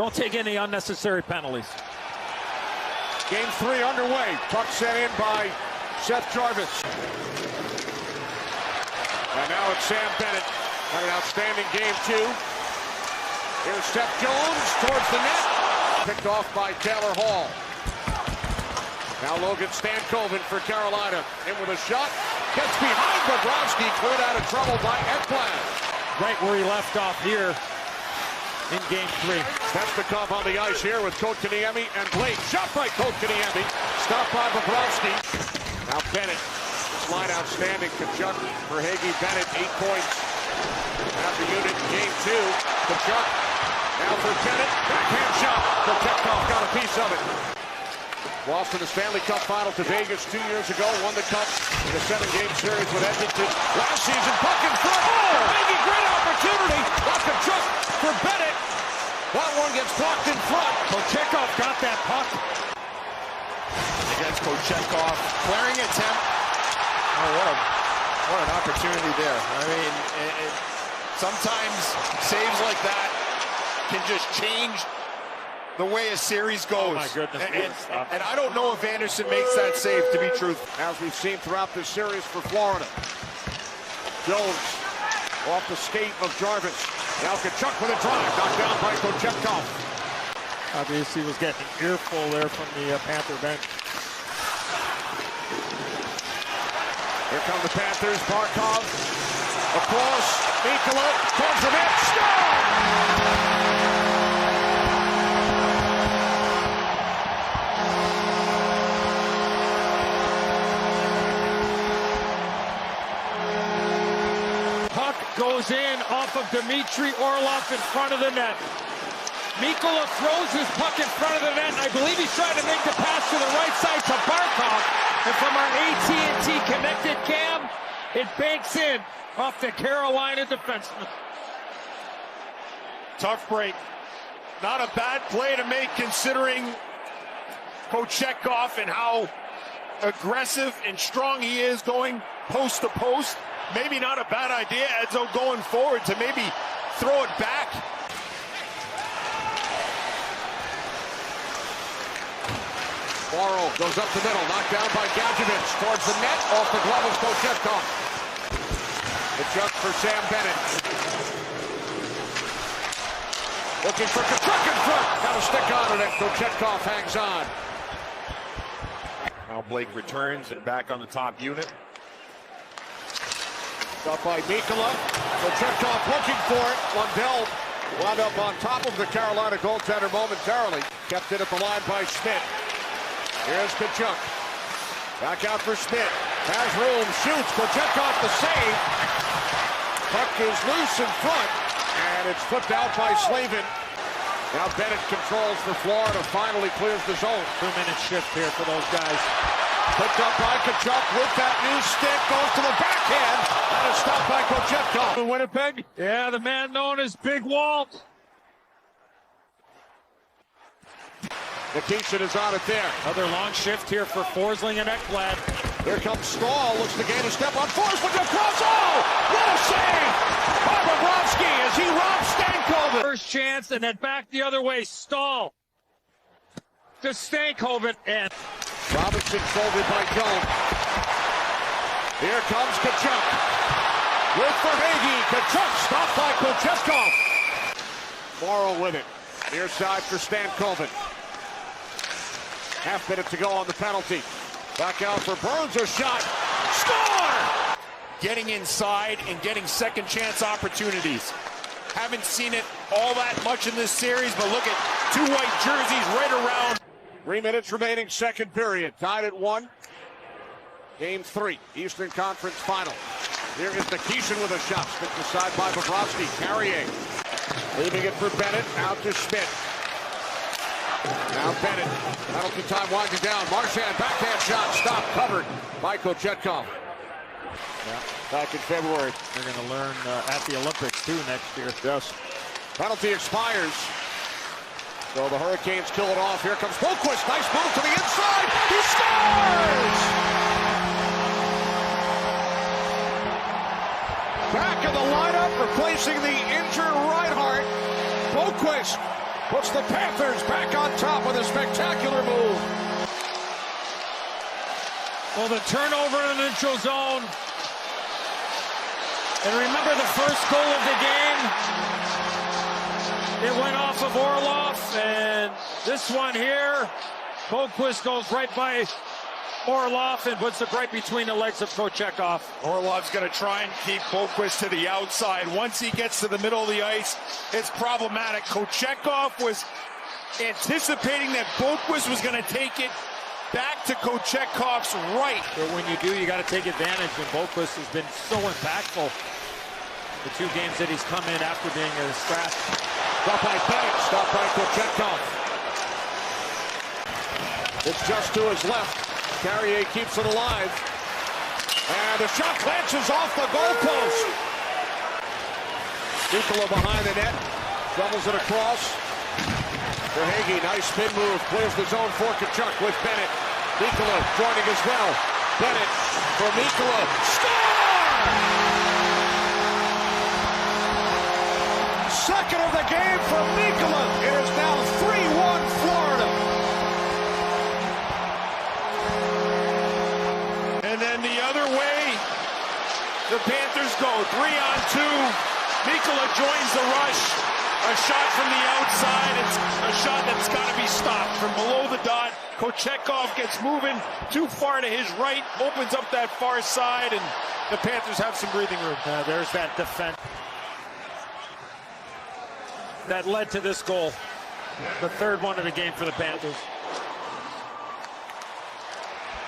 Don't take any unnecessary penalties. Game 3 underway. Puck sent in by Seth Jarvis. And now it's Sam Bennett. Had an outstanding game 2. Here's Seth Jones towards the net. Picked off by Taylor Hall. Now Logan Stankoven for Carolina. In with a shot. Gets behind Boqvist. Cleared out of trouble by Ekblad. Right where he left off here in game 3. Svechnikov on the ice here with Kotkaniemi and Blake. Shot by Kotkaniemi. Stopped by Boqvist. Now Bennett. This line outstanding. Kachuk for Hagee Bennett. 8 points. At the unit in game 2. Kachuk. Now for Bennett. Backhand shot. Kochetkov got a piece of it. Lost in the Stanley Cup final to Vegas 2 years ago. Won the Cup in a 7-game series with Edmonton last season. Puck in front. Oh! Making great opportunity. Kachuk for Bennett. That one gets blocked in front. Kochetkov got that puck. Against Kochetkov. Clearing attempt. Oh, what an opportunity there. I mean, sometimes saves like that can just change the way a series goes. Oh my goodness. And I don't know if Anderson makes that save, to be truthful. As we've seen throughout this series for Florida. Jones off the skate of Jarvis. Now Kachuk with a drive. Knocked down by Kochetkov. Obviously was getting an earful there from the Panther bench. Here come the Panthers. Barkov across. Mikkola towards the net. Score! Goes in off of Dmitry Orlov in front of the net. Mikkola throws his puck in front of the net. I believe he's trying to make the pass to the right side to Barkov. And from our AT&T connected cam, it banks in off the Carolina defenseman. Tough break. Not a bad play to make considering Kochetkov and how aggressive and strong he is going post to post. Maybe not a bad idea, Edzo, going forward to maybe throw it back. Morrow goes up the middle, knocked down by Gadjevich towards the net, off the glove of Kochetkov. The jump for Sam Bennett. Looking for Kachuk in front. Got a stick on it, and Kochetkov hangs on. Now Blake returns and back on the top unit. Up by Mikkola. Kochetkov looking for it. Lundell wound up on top of the Carolina goaltender momentarily. Kept it at the line by Schmidt. Here's Kachuk. Back out for Schmidt. Has room. Shoots. Kochetkov the save. Puck is loose in front. And it's flipped out by Slavin. Now Bennett controls for Florida. Finally clears the zone. 2-minute shift here for those guys. Picked up by Kachuk with that new stick. Goes to the backhand. That is stopped by Kochetkov. Winnipeg? Yeah, the man known as Big Walt. Nikishin is on it there. Another long shift here for Forsling and Ekblad. Here comes Stahl. Looks to gain a step on Forsling across. Oh! What a save by Bobrovsky as he robs Stankoven. First chance and then back the other way. Stahl to Stankoven and Robinson folded by Jones. Here comes Kachuk. With Verhage. Kachuk stopped by Kochetkov. Morrow with it. Near side for Stankoven. Half minute to go on the penalty. Back out for Burns. A shot. Score! Getting inside and getting second chance opportunities. Haven't seen it all that much in this series, but look at 2 white jerseys right around. 3 minutes remaining, second period. Tied at 1. Game 3, Eastern Conference Final. Here is Nikishin with a shot. Sticked aside by Bobrovsky. Carrying. Leaving it for Bennett. Out to Schmidt. Now Bennett. Penalty time winding down. Marchand backhand shot. Stopped. Covered by Kochetkov. Yeah, back in February. They're going to learn at the Olympics too next year. Yes. Penalty expires. So the Hurricanes kill it off. Here comes Boqvist. Nice move to the inside. He scores! Back in the lineup, replacing the injured Reinhart. Boqvist puts the Panthers back on top with a spectacular move. Well, the turnover in the neutral zone. And remember the first goal of the game? It went off of Orlov, and this one here, Boqvist goes right by Orlov and puts it right between the legs of Kochekov. Orlov's going to try and keep Boqvist to the outside. Once he gets to the middle of the ice, it's problematic. Kochekov was anticipating that Boqvist was going to take it back to Kochekov's right. But when you do, you got to take advantage, and Boqvist has been so impactful the 2 games that he's come in after being a scratch. Stop by Bennett, stop by Kochekov. It's just to his left. Carrier keeps it alive. And the shot clanches off the goalpost. Mikkola behind the net. Doubles it across. Verhaeghe, nice spin move. Clears the zone for Tkachuk with Bennett. Mikkola joining as well. Bennett for Mikkola. Score! Second of the game for Mikkola. It is now 3-1 Florida. And then the other way, the Panthers go 3-on-2. Mikkola joins the rush. A shot from the outside. It's a shot that's got to be stopped from below the dot. Kochekov gets moving too far to his right, opens up that far side, and the Panthers have some breathing room. There's that defense that led to this goal. The third one of the game for the Panthers.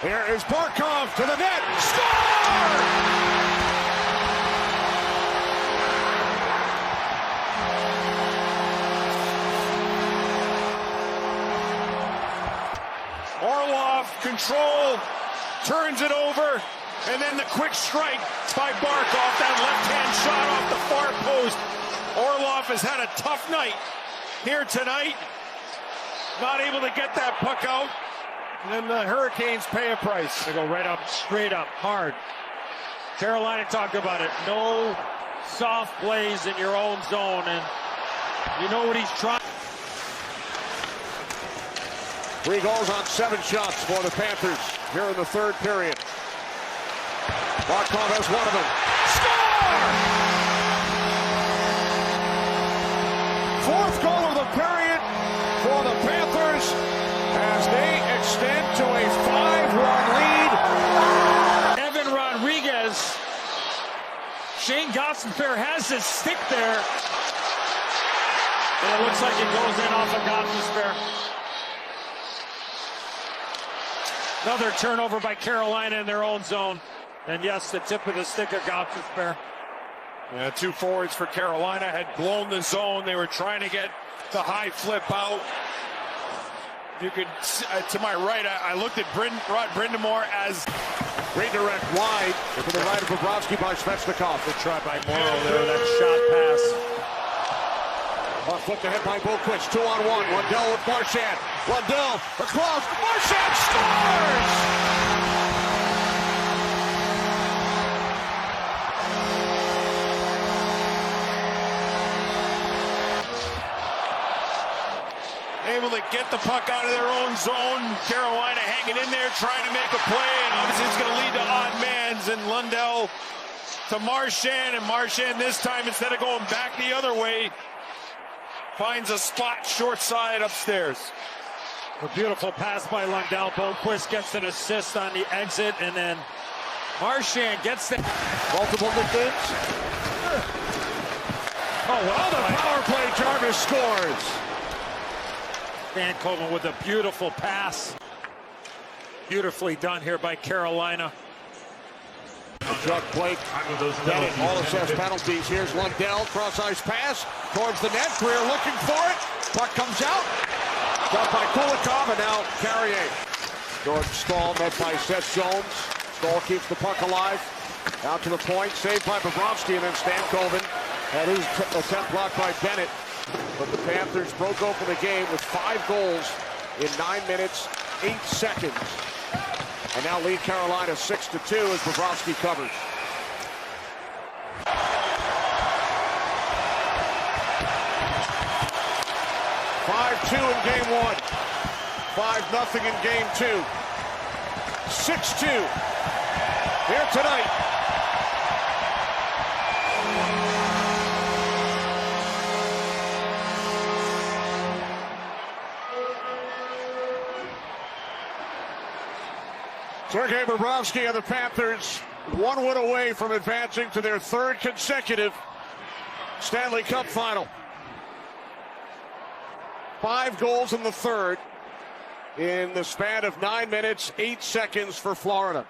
Here is Barkov to the net. Score! Orlov, control, turns it over, and then the quick strike by Barkov, that left-hand shot off the far post. Orlov has had a tough night here tonight. Not able to get that puck out. And then the Hurricanes pay a price. They go right up, straight up, hard. Carolina talked about it. No soft plays in your own zone, and you know what he's trying. 3 goals on 7 shots for the Panthers here in the third period. Barkov has one of them. Score! 4th goal of the period for the Panthers as they extend to a 5-1 lead. Evan Rodriguez. Shane Gossenfair has his stick there. And it looks like it goes in off of Gossenfair. Another turnover by Carolina in their own zone. And yes, the tip of the stick of Gossenfair. Yeah, 2 forwards for Carolina had blown the zone. They were trying to get the high flip out. You could, to my right, I looked at Rod Brindamore as redirect wide to the right of Bobrovsky by Svechnikov. Good try by Morrow there, that shot pass. Flipped ahead by Boqvist, 2-on-1. Lundell with Marchand. Lundell across. Marchand scores! Able to get the puck out of their own zone. Carolina hanging in there, trying to make a play, and obviously it's going to lead to odd mans. And Lundell to Marchand, and Marchand this time, instead of going back the other way, finds a spot short side upstairs. A beautiful pass by Lundell. Boqvist gets an assist on the exit, and then Marchand gets the multiple defense. Oh, well, the power play, Jarvis scores. Vancouver with a beautiful pass. Beautifully done here by Carolina. Chuck Blake, Bennett, all assessed penalties. Here's Lundell, cross-ice pass towards the net. Greer looking for it. Puck comes out. Got by Kulikov, and now Carrier. Jordan Stahl met by Seth Jones. Stahl keeps the puck alive. Out to the point, saved by Bobrovsky, and then Stankoven had his attempt blocked by Bennett. But the Panthers broke open the game with 5 goals in 9 minutes, 8 seconds. And now lead Carolina 6-2 as Bobrovsky covers. in game one. 5-0 in game two. 6-2 here tonight. Sergei Bobrovsky and the Panthers 1 win away from advancing to their third consecutive Stanley Cup final. 5 goals in the third in the span of 9 minutes, 8 seconds for Florida.